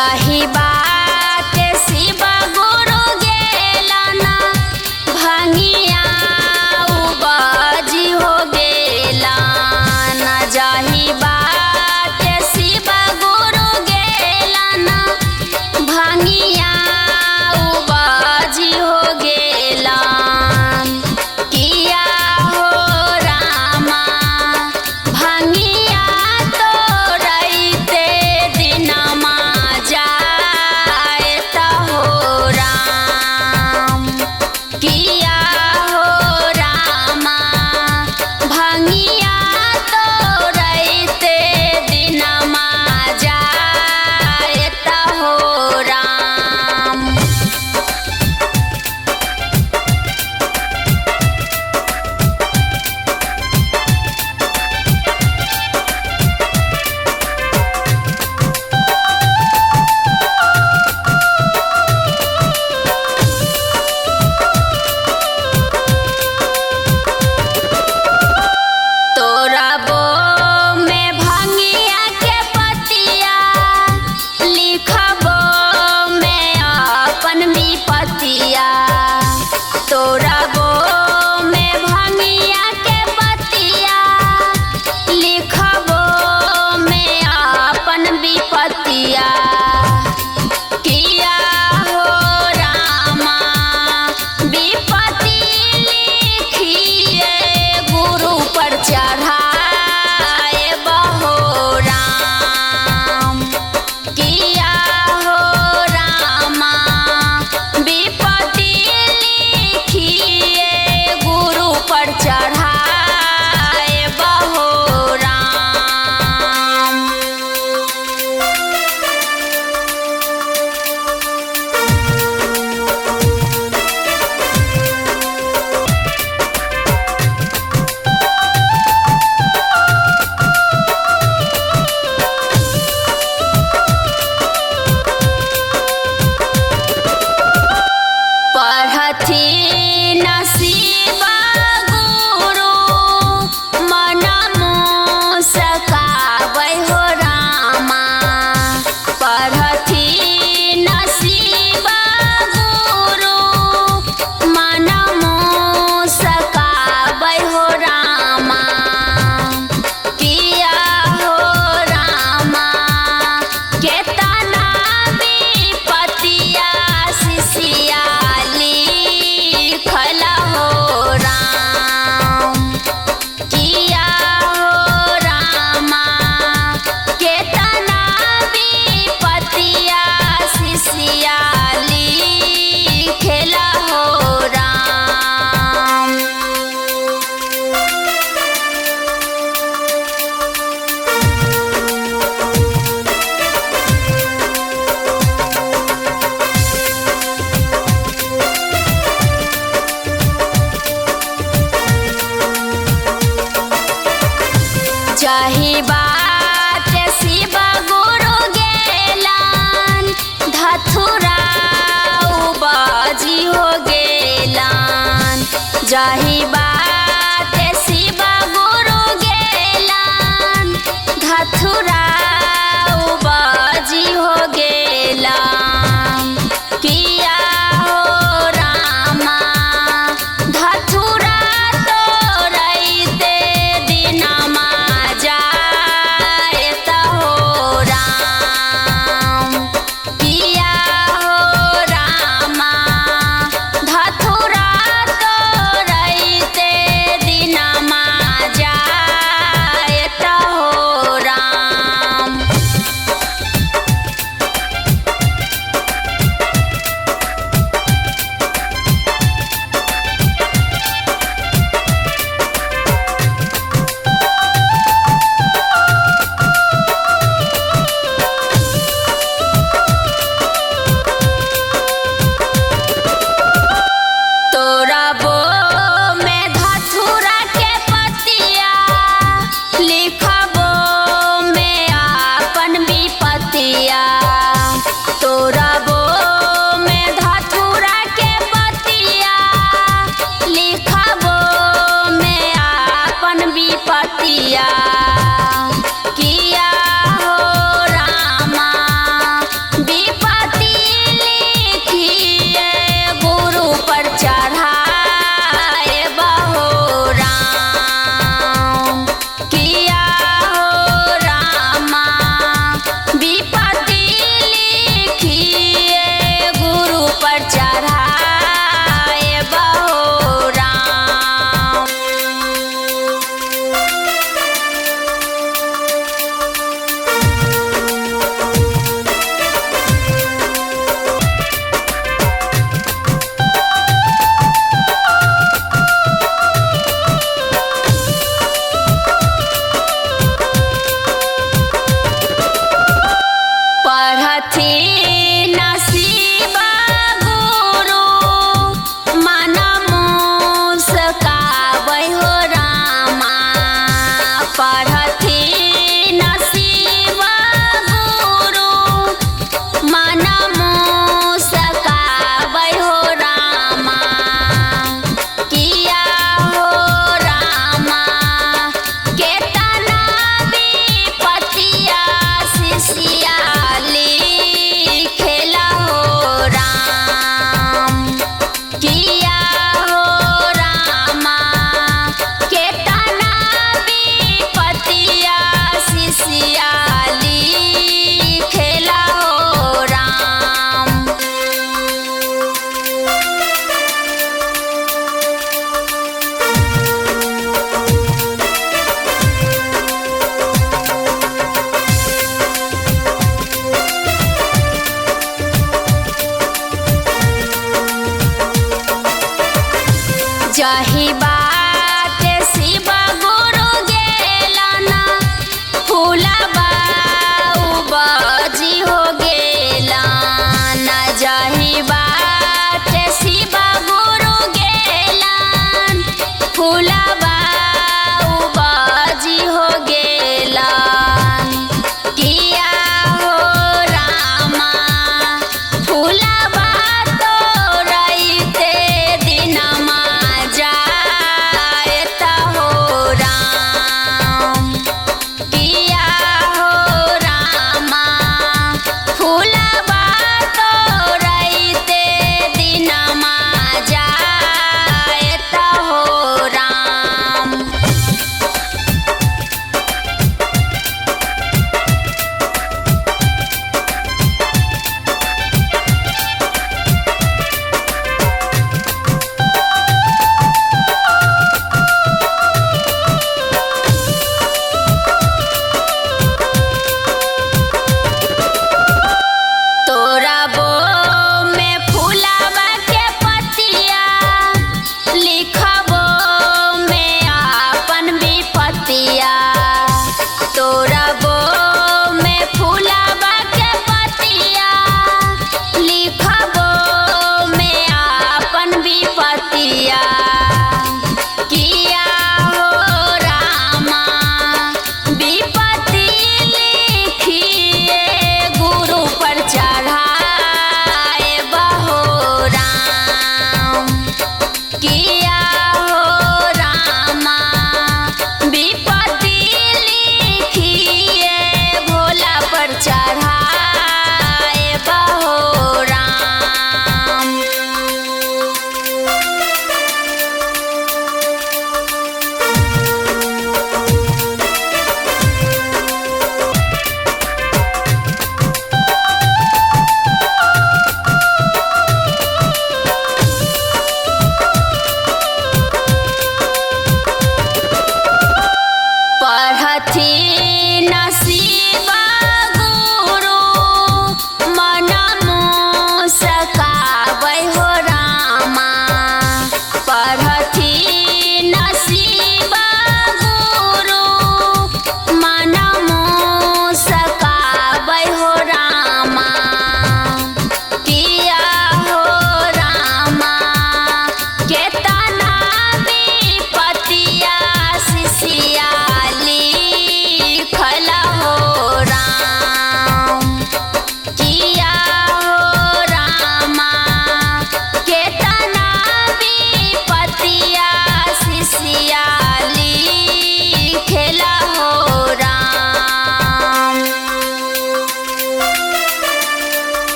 जाही बात शिव गुरु गेला ना भंगिया उबाजी हो गेला ना। जाही बात शिव गुरु गेला ना भंगिया उबाजी हो गेला। किया हो रामा भंगिया तो रईते दिनमा जाए त हो राम। किया हो रामा भंगिया तो रईते दिनमा जाए त हो राम। तोरा बो में भंगिया के पतिया लिखबो में अपन विपतिया। तोरा बो में भंगिया के पतिया लिखबो में अपन विपतिया। किया हो रामा विपति लिखिए गुरु पर चढ़ाए बहो राम। किया हो रामा विपति लिखिए गुरु पर चढ़ाए बहो राम। पढ़थी नसीब गुरु मन मुस्काबै हो रामा। पढ़थी नसीब गुरु मन मुस्काबै हो रामा। किया हो रामा केतना विपतिया शिष्या लिखल हो राम। किया हो रामा केतना विपतिया शिष्या लिखल हो राम। जाही बात शिव गुरु गेलान धथुरा उबाजी हो गेलान। जाही बात शिव गुरु गेलान धथुरा उबाजी हो गेलान। किया हो रामा धथुरा तो रईते दिनमा जाए त हो राम। किया हो रामा धथुरा तो रईते दिनमा जाए त हो राम। तोरा बो में धथुरा के पतिया लिखबो में अपन विपतिया। तोरा बो में धथुरा के पतिया लिखबो में अपन विपतिया।